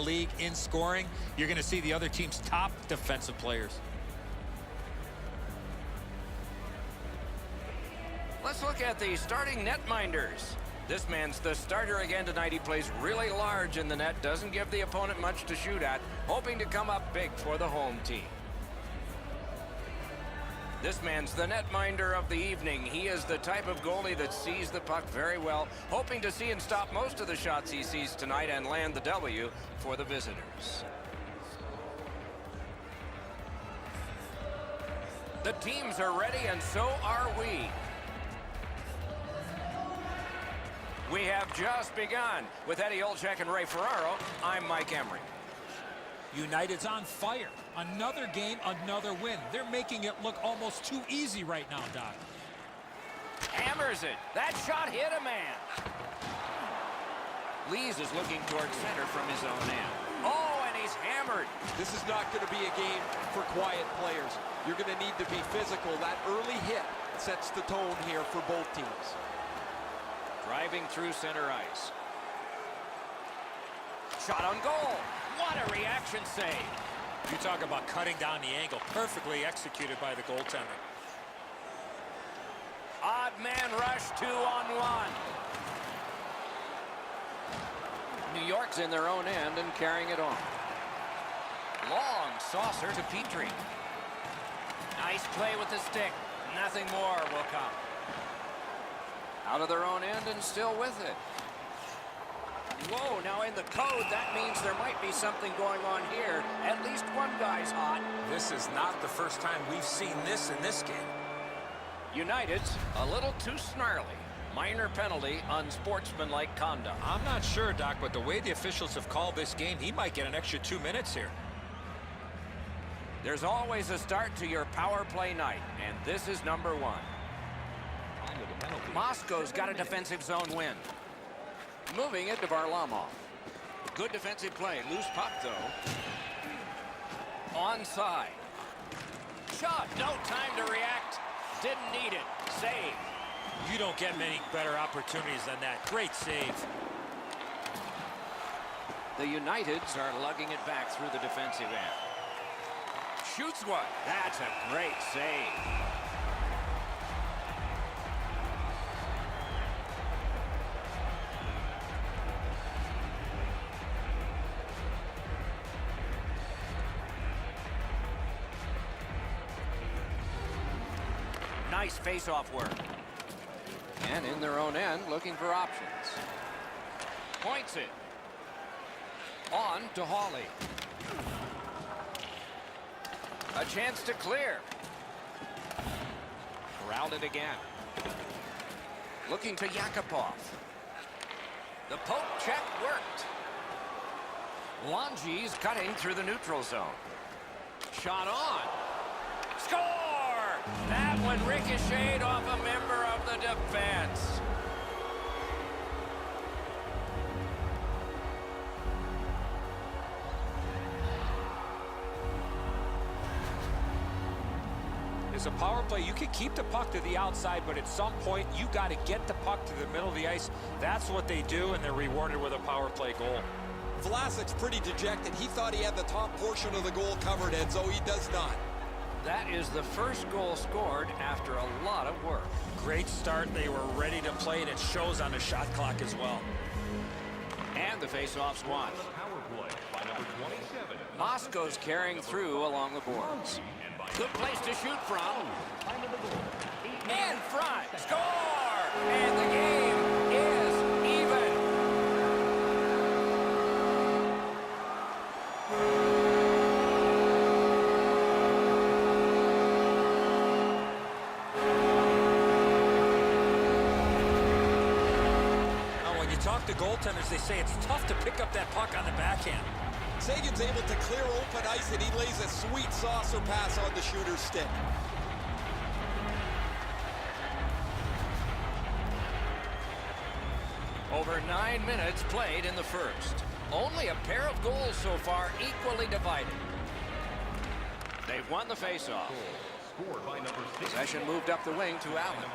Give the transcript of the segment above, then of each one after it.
league in scoring, you're going to see the other team's top defensive players. Let's look at the starting netminders. This man's the starter again tonight. He plays really large in the net, doesn't give the opponent much to shoot at, hoping to come up big for the home team. This man's the netminder of the evening. He is the type of goalie that sees the puck very well, hoping to see and stop most of the shots he sees tonight and land the W for the visitors. The teams are ready, and so are we. We have just begun. With Eddie Olczyk and Ray Ferraro, I'm Mike Emery. United's on fire. Another game, another win. They're making it look almost too easy right now, Doc. Hammers it. That shot hit a man. Lees is looking towards center from his own end. Oh, and he's hammered. This is not going to be a game for quiet players. You're going to need to be physical. That early hit sets the tone here for both teams. Driving through center ice. Shot on goal. What a reaction save. You talk about cutting down the angle. Perfectly executed by the goaltender. Odd man rush, 2-on-1. New York's in their own end and carrying it on. Long saucer to Petrie. Nice play with the stick. Nothing more will come. Out of their own end and still with it. Whoa, now in the code, that means there might be something going on here. At least one guy's hot. This is not the first time we've seen this in this game. United's a little too snarly. Minor penalty, unsportsmanlike conduct. I'm not sure, Doc, but the way the officials have called this game, he might get an extra 2 minutes here. There's always a start to your power play night, and this is number 1. Moscow's got a defensive zone win. Moving it to Varlamov. Good defensive play. Loose puck, though. Onside. Shot. No time to react. Didn't need it. Save. You don't get many better opportunities than that. Great save. The Uniteds are lugging it back through the defensive end. Shoots one. That's a great save. Nice face-off work. And in their own end, looking for options. Points it. On to Hawley. A chance to clear. Corralled it again. Looking to Yakupov. The poke check worked. Longy's cutting through the neutral zone. Shot on. Score! That one ricocheted off a member of the defense. As a power play, you can keep the puck to the outside, but at some point, you got to get the puck to the middle of the ice. That's what they do, and they're rewarded with a power play goal. Vlasic's pretty dejected. He thought he had the top portion of the goal covered, Edzo. He does not. That is the first goal scored after a lot of work. Great start. They were ready to play, and it shows on the shot clock as well. And the face-off's won. Moscow's carrying through along the boards. Good place to shoot from. In front. Score! And the game is even. Talk to goaltenders, they say it's tough to pick up that puck on the backhand. Sagan's able to clear open ice, and he lays a sweet saucer pass on the shooter's stick. Over 9 minutes played in the first. Only a pair of goals so far, equally divided. They've won the faceoff. Possession moved up the wing to Allen.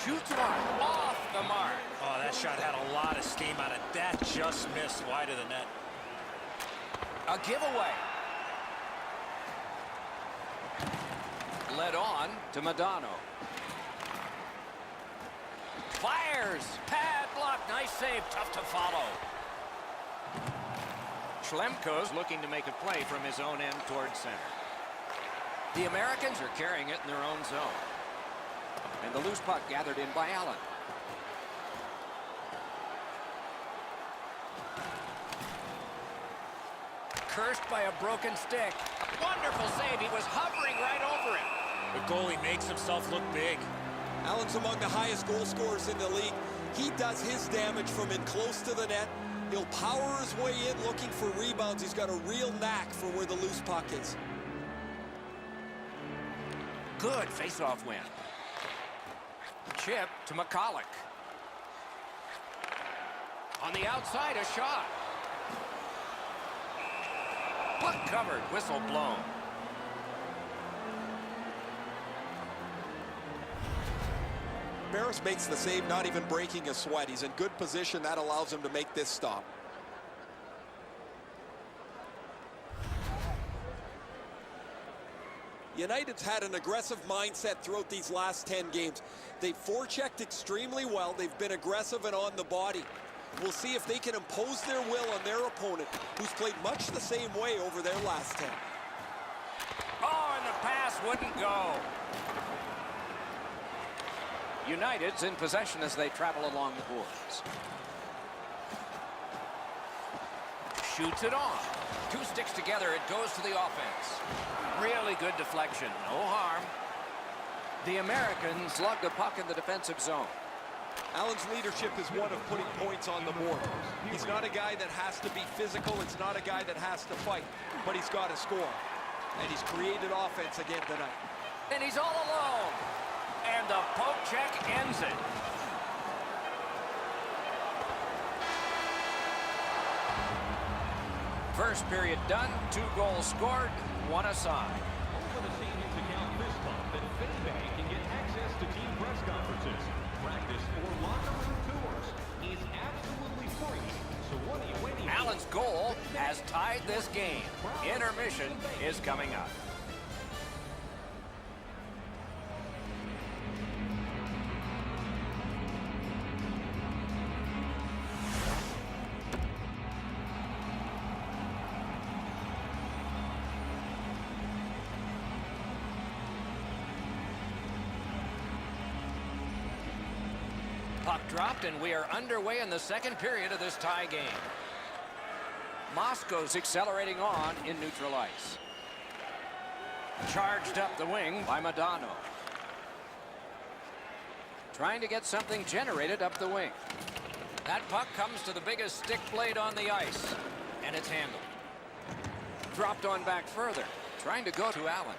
Shoots one off the mark. Oh, that shot had a lot of steam on it. That just missed wide of the net. A giveaway. Led on to Madano. Fires. Pad block. Nice save. Tough to follow. Schlemko's looking to make a play from his own end towards center. The Americans are carrying it in their own zone. And the loose puck gathered in by Allen. Cursed by a broken stick. Wonderful save. He was hovering right over him. The goalie makes himself look big. Allen's among the highest goal scorers in the league. He does his damage from in close to the net. He'll power his way in looking for rebounds. He's got a real knack for where the loose puck is. Good face-off win. Chip to McCulloch. On the outside, a shot. Puck covered, whistle blown. Barris makes the save, not even breaking a sweat. He's in good position. That allows him to make this stop. United's had an aggressive mindset throughout these last 10 games. They've forechecked extremely well. They've been aggressive and on the body. We'll see if they can impose their will on their opponent, who's played much the same way over their last 10. Oh, and the pass wouldn't go. United's in possession as they travel along the boards. Shoots it on. Two sticks together, it goes to the offense. Really good deflection, no harm. The Americans slug the puck in the defensive zone. Allen's leadership is one of putting points on the board. He's not a guy that has to be physical. It's not a guy that has to fight, but he's got to score. And he's created offense again tonight. And he's all alone. And the poke check ends it. First period done, 2 goals scored, 1 aside. Open the savings account this month at FinBank and get access to team press conferences, practice, or locker room tours. Is absolutely free. So what are you waiting for? Allen's goal has tied this game. Intermission is coming up. Puck dropped, and we are underway in the second period of this tie game. Moscow's accelerating on in neutral ice. Charged up the wing by Madano. Trying to get something generated up the wing. That puck comes to the biggest stick blade on the ice, and it's handled. Dropped on back further, trying to go to Allen.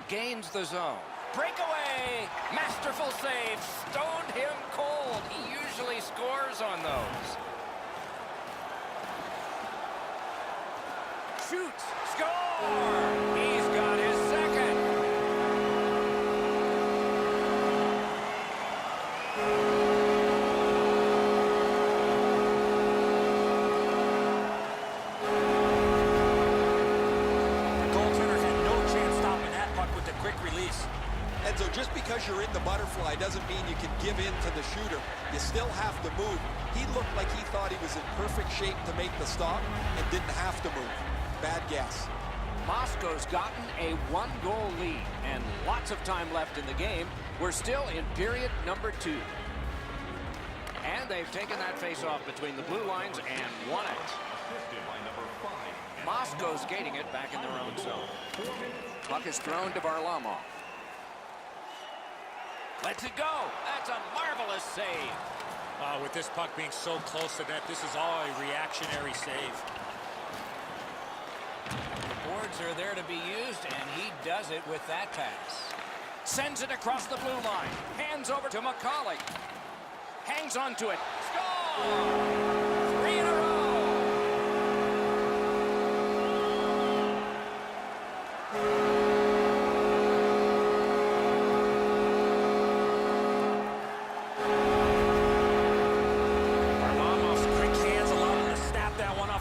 Gains the zone. Breakaway! Masterful save. Stoned him cold. He usually scores on those. Shoots. Score! He's got his second. The goaltender had no chance stopping that puck with the quick release. And so just because you're in the butterfly doesn't mean you can give in to the shooter. You still have to move. He looked like he thought he was in perfect shape to make the stop and didn't have to move. Bad guess. Moscow's gotten a 1-goal lead and lots of time left in the game. We're still in period number 2. And they've taken that face-off between the blue lines and won it. Assisted by number 5. Moscow's skating it back in their own zone. Puck is thrown to Varlamov. Lets it go. That's a marvelous save. With this puck being so close to net, this is all a reactionary save. The boards are there to be used, and he does it with that pass. Sends it across the blue line. Hands over to McCulloch. Hangs onto it. Score! 3 in a row.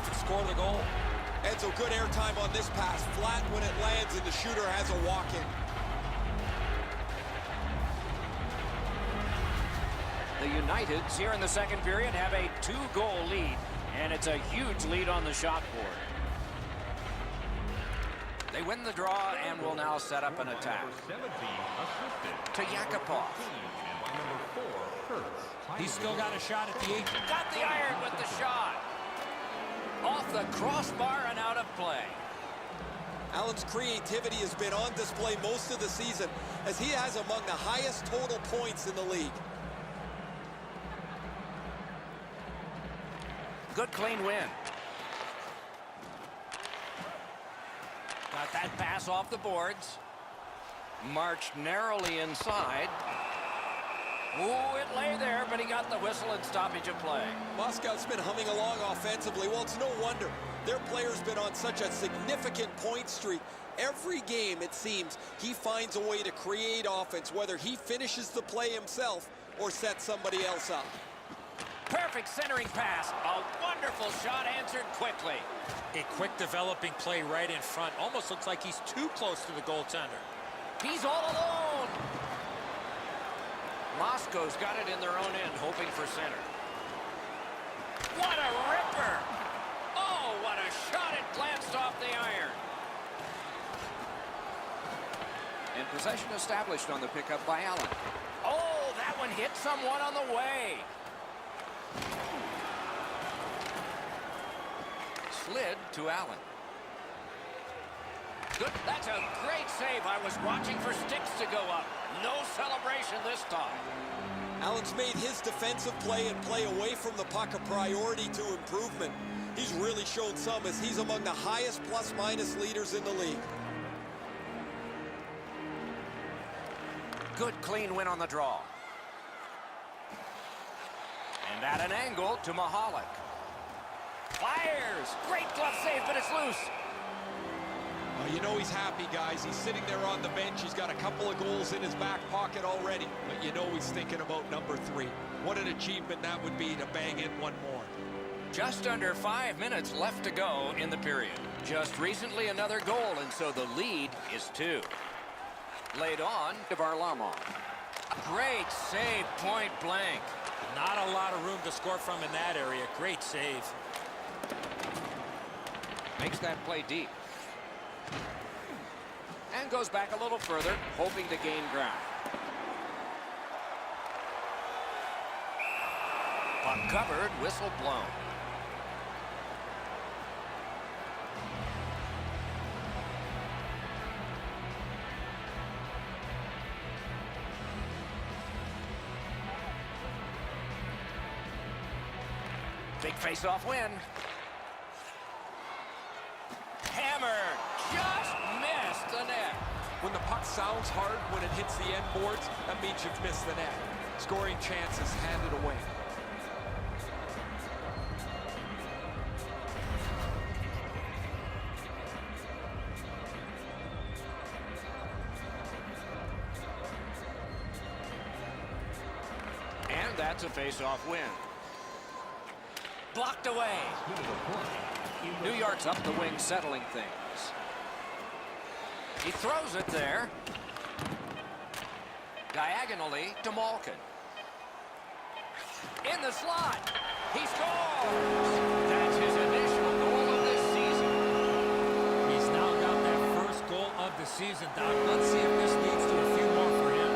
off and score the goal. Enzo, good airtime on this pass. Flat when it lands, and the shooter has a walk-in. The Uniteds here in the second period have a 2-goal lead, and it's a huge lead on the shot board. They win the draw and will now set up an attack. To Yakupov. He's still got a shot at the 8. Got the iron with the shot. Off the crossbar and out of play. Allen's creativity has been on display most of the season, as he has among the highest total points in the league. Good clean win. Got that pass off the boards. Marched narrowly inside. Ooh, it lay there, but he got the whistle and stoppage of play. Moscow's been humming along offensively. Well, it's no wonder. Their player's been on such a significant point streak. Every game, it seems, he finds a way to create offense, whether he finishes the play himself or sets somebody else up. Perfect centering pass. A wonderful shot answered quickly. A quick developing play right in front. Almost looks like he's too close to the goaltender. He's all alone. Moscow's got it in their own end, hoping for center. What a ripper! Oh, what a shot! It glanced off the iron. And possession established on the pickup by Allen. Oh, that one hit someone on the way. Slid to Allen. Good. That's a great save. I was watching for sticks to go up. No celebration this time. Allen's made his defensive play and play away from the puck a priority to improvement. He's really shown some, as he's among the highest plus-minus leaders in the league. Good clean win on the draw. And at an angle to Mahalik. Fires! Great glove save, but it's loose. You know he's happy, guys. He's sitting there on the bench. He's got a couple of goals in his back pocket already. But you know he's thinking about number 3. What an achievement that would be to bang in one more. Just under 5 minutes left to go in the period. Just recently another goal, and so the lead is 2. Laid on to Varlamov. Great save, point blank. Not a lot of room to score from in that area. Great save. Makes that play deep. And goes back a little further, hoping to gain ground. Puck covered, whistle blown. Big face-off win. Hammered. Just missed the net. When the puck sounds hard when it hits the end boards, that means you've missed the net. Scoring chances handed away. And that's a face-off win. Blocked away. New York's up the wing, settling things. He throws it there. Diagonally to Malkin. In the slot. He scores! That's his initial goal of this season. He's now got that first goal of the season, Doc. Let's see if this leads to a few more for him.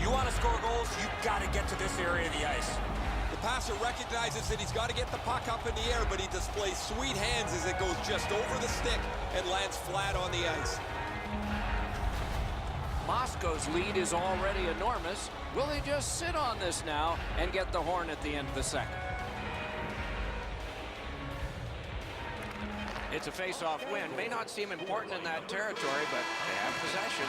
You want to score goals, you've got to get to this area of the ice. The passer recognizes that he's got to get the puck up in the air, but he displays sweet hands as it goes just over the stick and lands flat on the ice. Moscow's lead is already enormous. Will they just sit on this now and get the horn at the end of the second? It's a face-off win. May not seem important in that territory, but they have possession.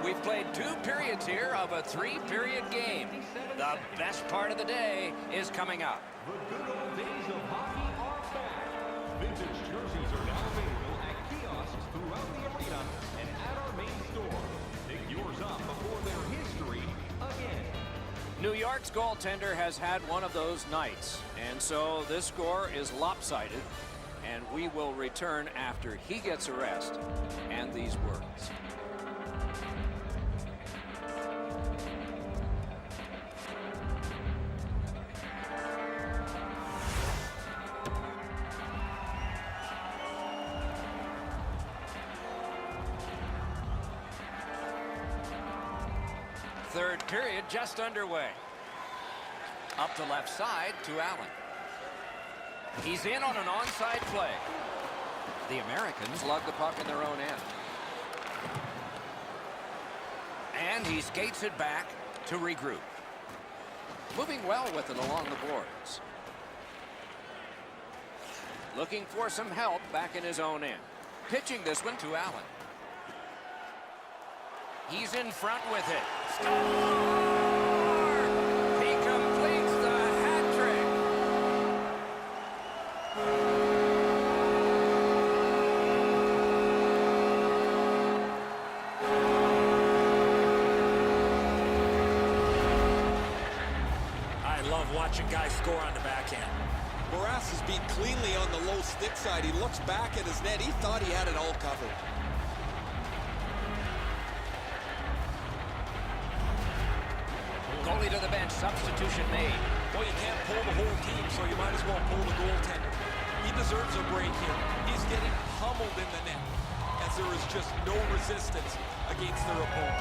We've played 2 periods here of a 3-period game. The best part of the day is coming up. The good old days of hockey are back. Vintage jerseys are now available at kiosks throughout the arena and at our main store. Pick yours up before their history again. New York's goaltender has had one of those nights, and so this score is lopsided, and we will return after he gets a rest and these words. Third period just underway. Up the left side to Allen. He's in on an onside play. The Americans lug the puck in their own end. And he skates it back to regroup. Moving well with it along the boards. Looking for some help back in his own end. Pitching this one to Allen. He's in front with it. Score! He completes the hat trick. I love watching guys score on the backhand. Barras is beat cleanly on the low stick side. He looks back at his net. He thought he had it all covered. Goalie to the bench. Substitution made. Well, you can't pull the whole team, so you might as well pull the goaltender. He deserves a break here. He's getting pummeled in the net, as there is just no resistance against their opponent.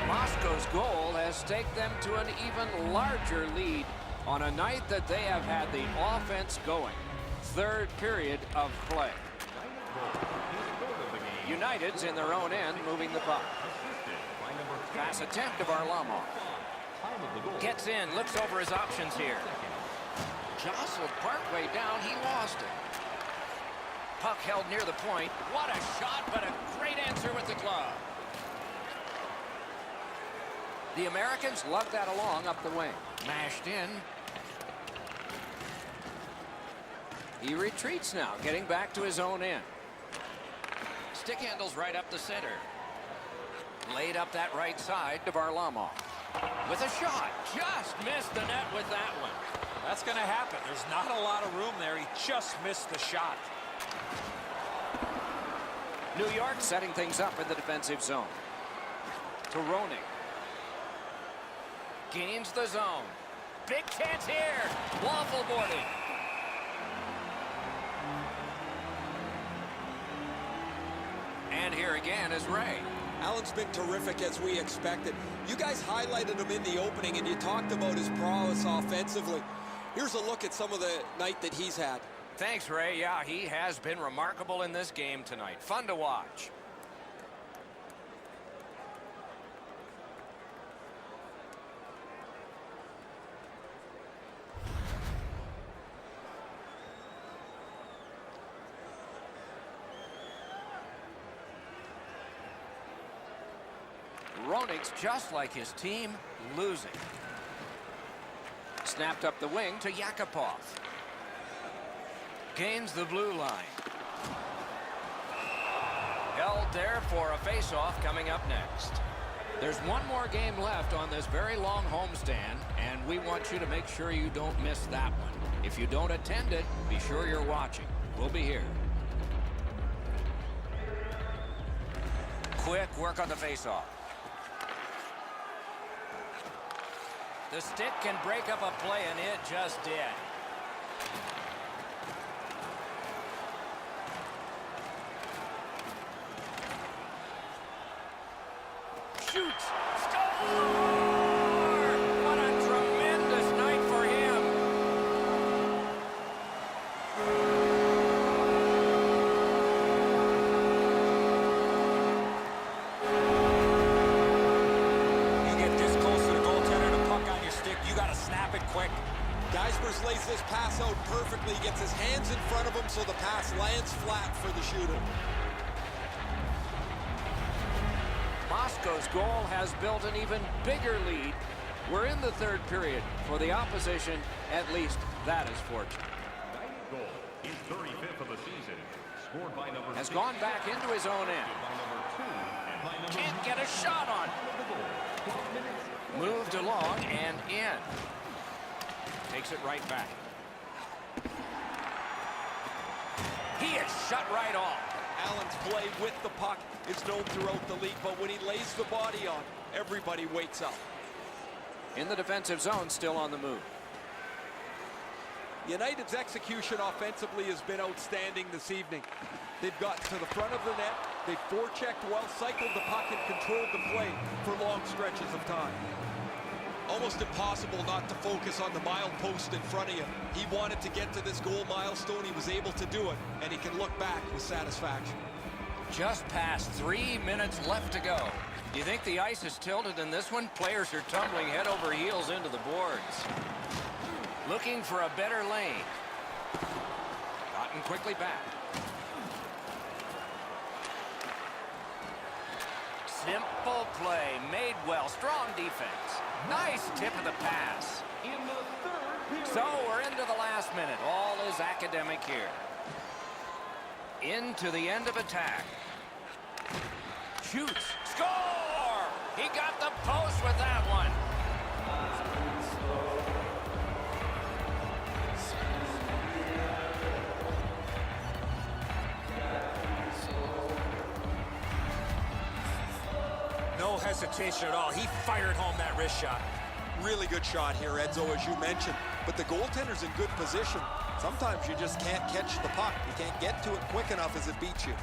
Moscow's goal has taken them to an even larger lead on a night that they have had the offense going. Third period of play. United's in their own end, moving the puck. Pass attempt of Varlamov. Gets in, looks over his options here. Jostled partway down, he lost it. Puck held near the point. What a shot, but a great answer with the glove. The Americans lug that along up the wing. Mashed in. He retreats now, getting back to his own end. Stick handles right up the center. Laid up that right side to Varlamov. With a shot. Just missed the net with that one. That's going to happen. There's not a lot of room there. He just missed the shot. New York setting things up in the defensive zone. To Roenick. Gains the zone. Big chance here. Waffle boarding. And here again is Ray. Allen's been terrific as we expected. You guys highlighted him in the opening, and you talked about his prowess offensively. Here's a look at some of the night that he's had. Thanks, Ray. Yeah, he has been remarkable in this game tonight. Fun to watch. Roenick's just like his team, losing. Snapped up the wing to Yakupov. Gains the blue line. Held there for a face-off coming up next. There's one more game left on this very long homestand, and we want you to make sure you don't miss that one. If you don't attend it, be sure you're watching. We'll be here. Quick work on the face-off. The stick can break up a play, and it just did. Shoots. Score! What a tremendous night for him. You get this close to the goaltender, the puck on your stick, you got to snap it quick. Guys Chambers lays this pass out perfectly. He gets his hands in front of him so the pass lands flat for the shooter. Moscow's goal has built an even bigger lead. We're in the third period. For the opposition, at least that is fortunate. Goal, his 35th of the season, scored by number Has 6. gone back into his own end. By number 2 and by number Can't get a shot on. 12 minutes. Moved along and in. Takes it right back. He is shut right off. Allen's play with the puck is known throughout the league, but when he lays the body on, everybody wakes up. In the defensive zone, still on the move. United's execution offensively has been outstanding this evening. They've gotten to the front of the net, they've forechecked well, cycled the puck, and controlled the play for long stretches of time. Almost impossible not to focus on the mile post in front of you. He wanted to get to this goal milestone. He was able to do it, and he can look back with satisfaction. Just past 3 minutes left to go. Do you think the ice is tilted in this one? Players are tumbling head over heels into the boards. Looking for a better lane. Gotten quickly back. Simple play, made well, strong defense. Nice tip of the pass. In the third period. So we're into the last minute. All is academic here. Into the end of attack. Shoots. Score! He got the post with that one. No hesitation at all. He fired home that wrist shot. Really good shot here, Edzo, as you mentioned. But the goaltender's in good position. Sometimes you just can't catch the puck. You can't get to it quick enough as it beats you.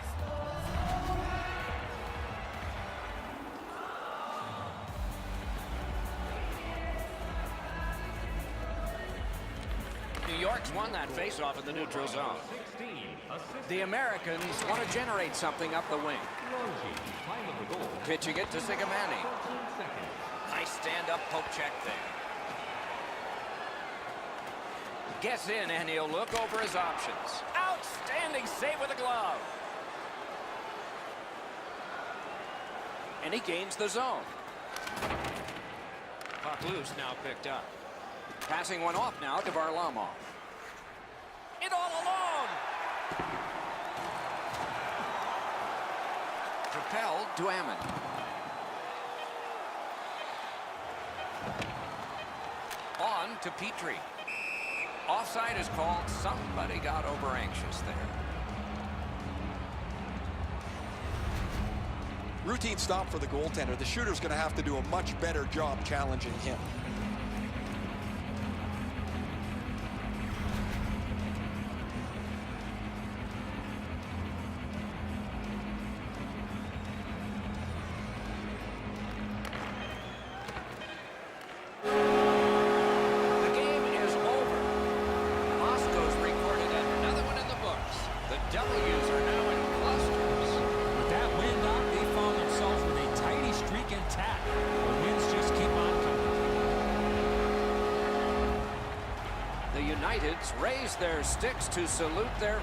New York's won that faceoff in the neutral zone. 16, assist. The Americans want to generate something up the wing. Time of the goal, Pitching it to Zigamani. 13 seconds. Nice stand-up poke check there. Gets in, and he'll look over his options. Outstanding save with a glove. And he gains the zone. Puck loose, now picked up. Passing one off now to Varlamov. It all alone. Propelled to Ammon. On to Petrie. Offside is called. Somebody got over anxious there. Routine stop for the goaltender. The shooter's going to have to do a much better job challenging him. W's are now in clusters. With that win knock, they found themselves with a tidy streak intact. The wins just keep on coming. The Uniteds raise their sticks to salute their